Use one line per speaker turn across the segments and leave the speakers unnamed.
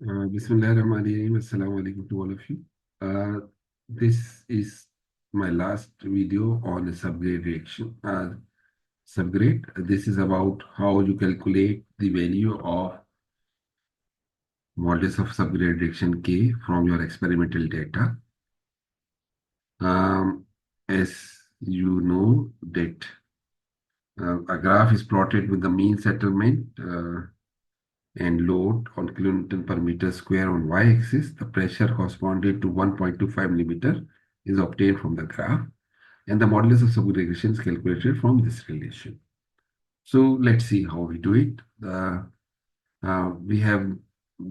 Bismillahirrahmanirrahim. Assalamu alaikum to all of you. This is my last video on a subgrade reaction. Subgrade. This is about how you calculate the value of modulus of subgrade reaction K from your experimental data. As you know that a graph is plotted with the mean settlement and load on kilonewton per meter square on y-axis. The pressure corresponding to 1.25 millimeter is obtained from the graph, and the modulus of subgradation is calculated from this relation. So let's see how we do it. We have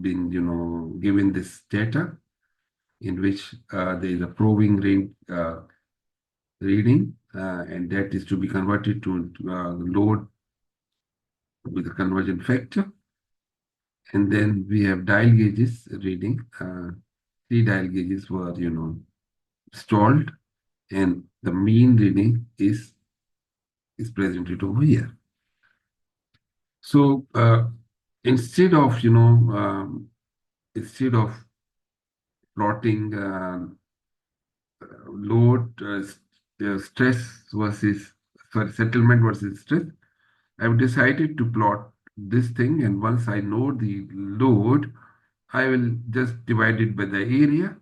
been, given this data in which there is a probing reading, and that is to be converted to load with a conversion factor. And then we have dial gauges reading. Three dial gauges were, stalled, and the mean reading is presented over here. So instead of, instead of plotting load stress versus, sorry, settlement versus stress, I've decided to plot this thing, and once I know the load, I will just divide it by the area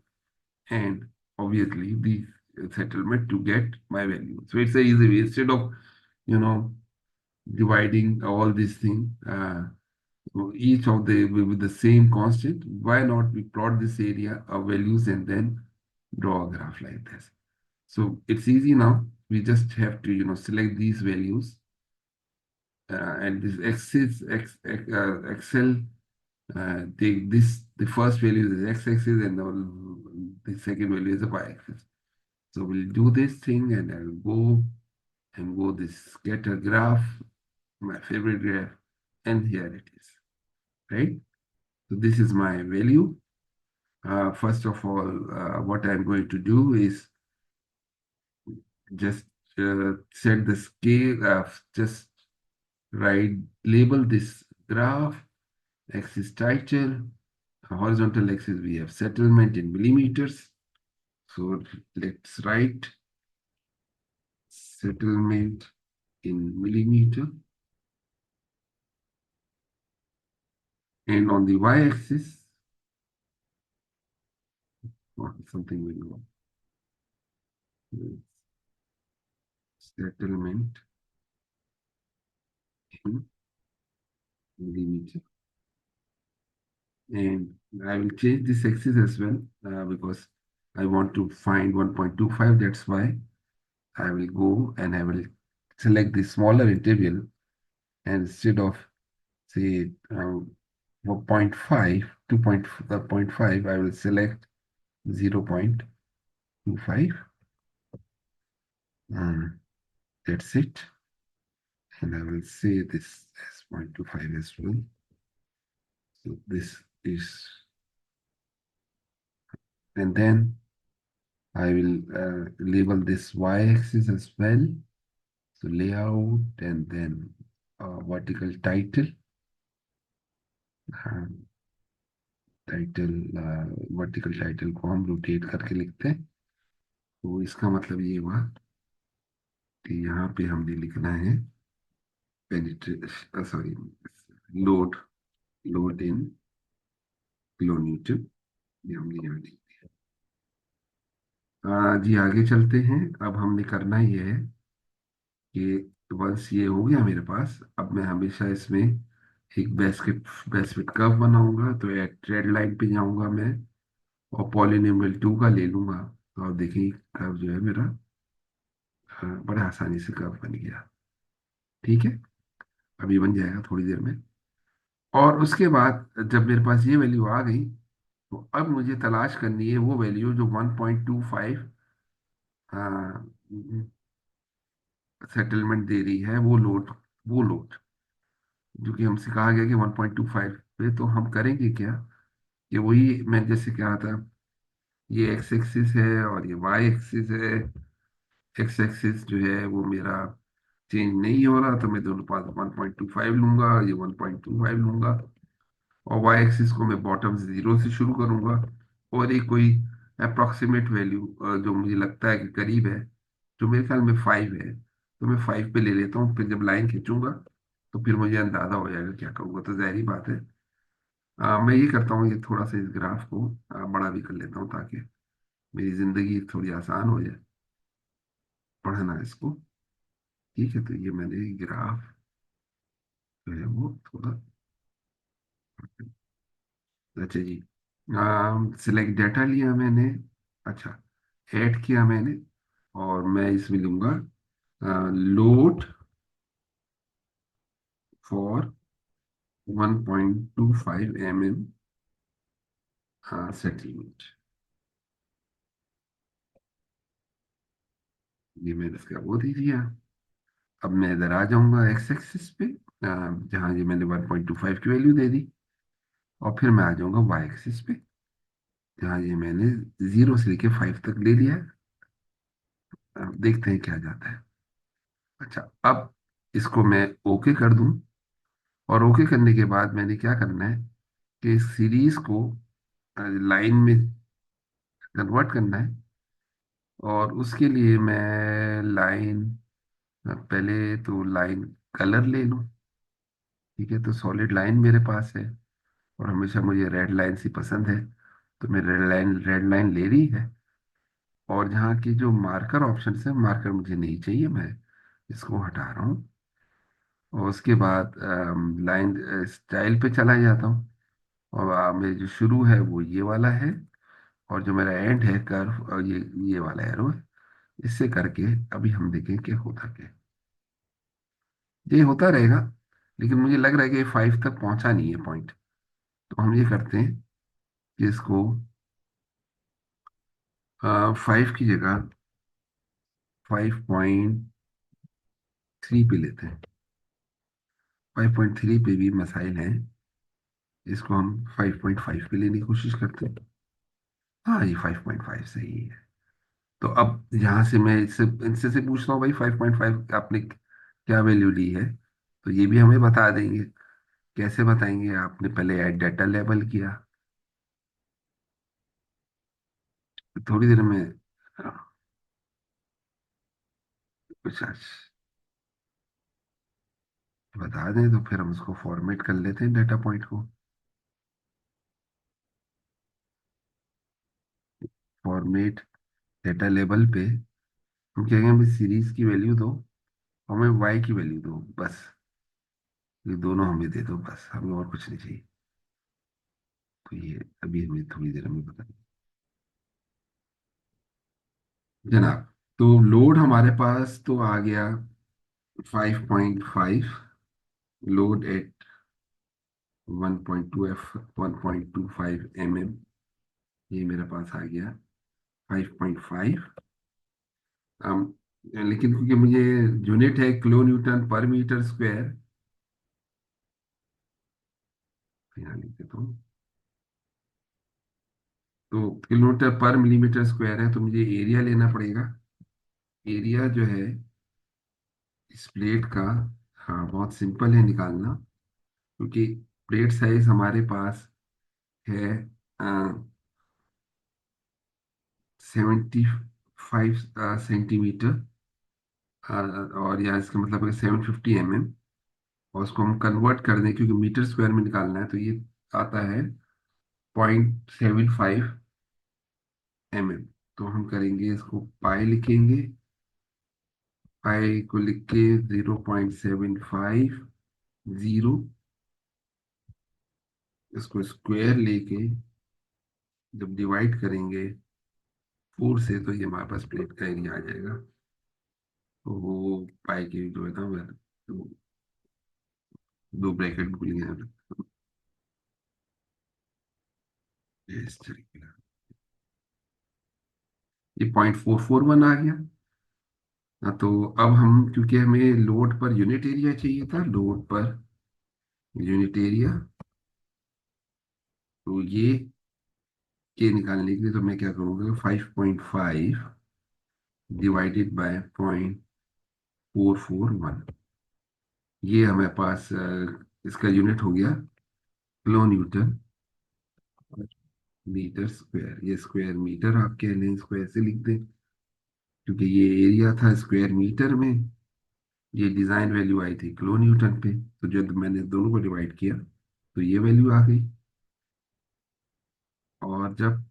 and obviously the settlement to get my value. So it's a easy way. Instead of, you know, dividing all these things, each of the with the same constant, why not we plot this area of values and then draw a graph like this. So it's easy now. We just have to, select these values and this Excel take this, the first value is x-axis and the second value is the y-axis. So we'll do this thing and I'll go this scatter graph, my favorite graph, and here it is, right? So this is my value. First of all, what I'm going to do is just set the scale, just label this graph, axis title, horizontal axis we have settlement in millimeters. So let's write settlement in millimeter. And on the y-axis, something will go. Settlement in millimeter. And I will change this axis as well because I want to find 1.25. That's why I will go and I will select the smaller interval, and instead of say 0.5, 2.5, I will select 0.25. That's it. And I will say this as 0.25 as well. So this is, and then I will label this y-axis as well. So layout and then vertical title. Vertical title को हम rotate करके लिखते हैं। तो इसका मतलब ये हुआ कि यहाँ पे हमने लिखना है सॉरी लोड इन किलोमीटर, ये हमने यहाँ लिख दिया। जी आगे चलते हैं। अब हमने करना ये है कि वंस ये हो गया मेरे पास, अब मैं हमेशा इसमें एक बेसफिट कर्व बनाऊंगा। तो एक ट्रेड लाइन पे जाऊंगा मैं और पॉलिनोमियल 2 का ले लूंगा। तो आप देखिए कर्व जो है मेरा बड़े आसानी से कर्व बन गया। ठीक है, अभी बन जाएगा थोड़ी देर में। और उसके बाद जब मेरे पास ये वैल्यू आ गई, तो अब मुझे तलाश करनी है वो वैल्यू जो 1.25 सेटलमेंट दे रही है, वो लोड जो कि हमसे कहा गया कि 1.25 पे। तो हम करेंगे क्या कि वही मैं जैसे कहा था, ये एक्स एक्सिस है और ये वाई एक्सिस है। एक्स एक्सिस जो है वो मेरा चेंज नहीं हो रहा, तो मैं दोनों पास 1.25 लूंगा, ये 1.25 लूंगा। और वाई एक्सिस को मैं बॉटम से 0 से शुरू करूंगा, और एक कोई अप्रोक्सीमेट वैल्यू जो मुझे लगता है कि करीब है, जो मेरे ख्याल में 5 है, तो मैं 5 पे ले लेता हूँ। फिर जब लाइन खींचूंगा तो फिर मुझे अंदाजा हो जाएगा क्या करूँगा, तो जाहिर बात है मैं ये करता हूँ, ये थोड़ा सा इस ग्राफ को बड़ा भी कर लेता हूँ ताकि मेरी जिंदगी थोड़ी आसान हो जाए पढ़ना इसको। ठीक है, तो ये मैंने ग्राफ जो है वो थोड़ा, अच्छा जी, सिलेक्ट डाटा लिया मैंने, अच्छा, ऐड किया मैंने, और मैं इसमें लूंगा लोड फॉर 1.25 mm सेटलमेंट। ये मैंने इसका वो दे दिया। अब मैं इधर आ जाऊंगा एक्स एक्सिस पे, जहाँ ये मैंने 1.25 की वैल्यू दे दी, और फिर मैं आ जाऊंगा वाई एक्सिस पे, जहाँ ये मैंने 0 से लेके 5 तक ले लिया है। अब देखते हैं क्या जाता है। अच्छा, अब इसको मैं ओके कर दूं, और ओके करने के बाद मैंने क्या करना है कि इस सीरीज को लाइन में कन्वर्ट करना है, और उसके लिए मैं लाइन, पहले तो लाइन कलर ले लूं। ठीक है, तो सॉलिड लाइन मेरे पास है, और हमेशा मुझे रेड लाइन सी पसंद है, तो मैं रेड लाइन ले रही है। और जहाँ की जो मार्कर ऑप्शन है, मार्कर मुझे नहीं चाहिए, मैं इसको हटा रहा हूँ। और उसके बाद लाइन स्टाइल पे चला जाता हूँ, और मेरे जो शुरू है वो ये वाला है, और जो मेरा एंड है कर्व, और ये वाला एरो है। इससे करके अभी हम देखें कि होता क्या है। ये होता रहेगा, लेकिन मुझे लग रहा है कि 5 तक पहुंचा नहीं है पॉइंट। तो हम ये करते हैं कि इसको 5 की जगह 5.3 पे लेते हैं। 5.3 पे भी मसाइल हैं, इसको हम 5.5 पे लेने की कोशिश करते हैं। हाँ, ये 5.5 सही है। तो अब यहाँ से मैं इससे इनसे से पूछता हूँ, भाई 5.5 आपने क्या वैल्यू ली है, तो ये भी हमें बता देंगे। कैसे बताएंगे, आपने पहले ऐड डाटा लेबल किया, तो थोड़ी देर में कुछ बता दें तो फिर हम उसको फॉर्मेट कर लेते हैं डाटा पॉइंट को। फॉर्मेट डाटा लेबल पे हम कहेंगे हमें सीरीज की वैल्यू दो, हमें वाई की वैल्यू दो बस। ये दोनों हमें दे दो बस, हमें और कुछ नहीं चाहिए। तो ये अभी हमें थोड़ी देर में बता जनाब। तो लोड हमारे पास तो आ गया 5.5, लोड एट 1.25 mm, ये मेरे पास आ गया 5.5। लेकिन क्योंकि मुझे यूनिट है किलो न्यूटन पर मीटर स्क्वायर, यहाँ लिख देता हूँ। तो किलोमीटर पर मिलीमीटर स्क्वायर है, तो मुझे एरिया लेना पड़ेगा। एरिया जो है इस प्लेट का, हाँ बहुत सिंपल है निकालना, क्योंकि प्लेट साइज हमारे पास है 75 सेंटीमीटर, और या इसका मतलब है 750 mm। और उसको हम कन्वर्ट कर दें, क्योंकि मीटर स्क्वायर में निकालना है, तो ये आता है 0.75 mm। तो हम करेंगे इसको, पाई लिखेंगे, पाई को लिख के 0.750, इसको स्क्वायर लेके जब डिवाइड करेंगे 4 से, तो ये हमारे पास प्लेट का एरिया आ जाएगा। तो वो पाई की जो है ना, मैं दो ब्रैकेट भूल गया मैं। इस तरीके का ये 0.441 आ गया। हाँ, तो अब हम, क्योंकि हमें लोड पर यूनिट एरिया चाहिए था, लोड पर यूनिट एरिया, तो ये के निकालने के लिए तो मैं क्या करूँगा, 5.5 डिवाइडेड बाय 0.441, ये हमारे पास इसका यूनिट हो गया किलो न्यूटन मीटर स्क्वायर। ये स्क्वायर मीटर आप कह लें, स्क्वायर से लिख दें, क्योंकि ये एरिया था स्क्वायर मीटर में। ये डिजाइन वैल्यू आई थी किलो न्यूटन पे, तो जब मैंने दोनों को डिवाइड किया तो ये वैल्यू आ गई। और जब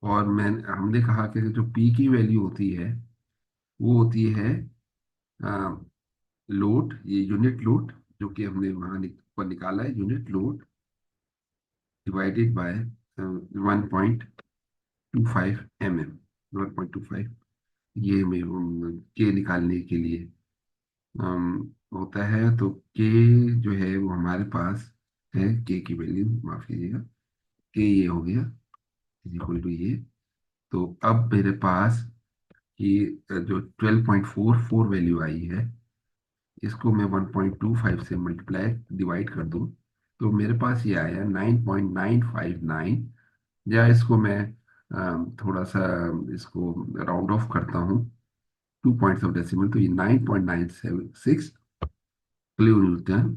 और मैं हमने कहा कि जो पी की वैल्यू होती है वो होती है लोड, ये यूनिट लोड, जो कि हमने वहां पर निकाला है, unit load divided by 1.25 mm। 1.25 ये में के निकालने के लिए होता है। तो के जो है वो हमारे पास है, के की वैल्यू माफ कीजिएगा, के ये हो गया इज इक्वल टू ये। तो अब मेरे पास ये जो 12.44 वैल्यू आई है, इसको मैं 1.25 से मल्टीप्लाई डिवाइड कर दूं तो मेरे पास ये आया 9.959। या इसको मैं थोड़ा सा इसको राउंड ऑफ करता हूँ 2 पॉइंट्स ऑफ डेसिमल, तो ये 9.976 किलो न्यूटन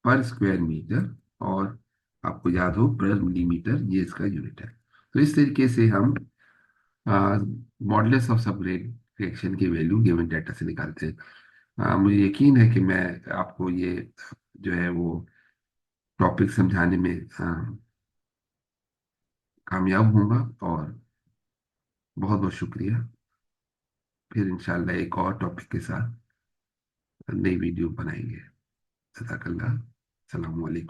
पर स्क्वायर मीटर। और आपको याद हो पर मिलीमीटर ये इसका यूनिट है। तो इस तरीके से हम मॉडुलस ऑफ सब रिएक्शन की वैल्यू गिवन डाटा से निकालते हैं। मुझे यकीन है कि मैं आपको ये जो है वो टॉपिक समझाने में कामयाब होऊंगा। और बहुत बहुत शुक्रिया। फिर इंशाल्लाह एक और टॉपिक के साथ नई वीडियो बनाएंगे। जज़ाकल्लाह। सलाम वालेकुम।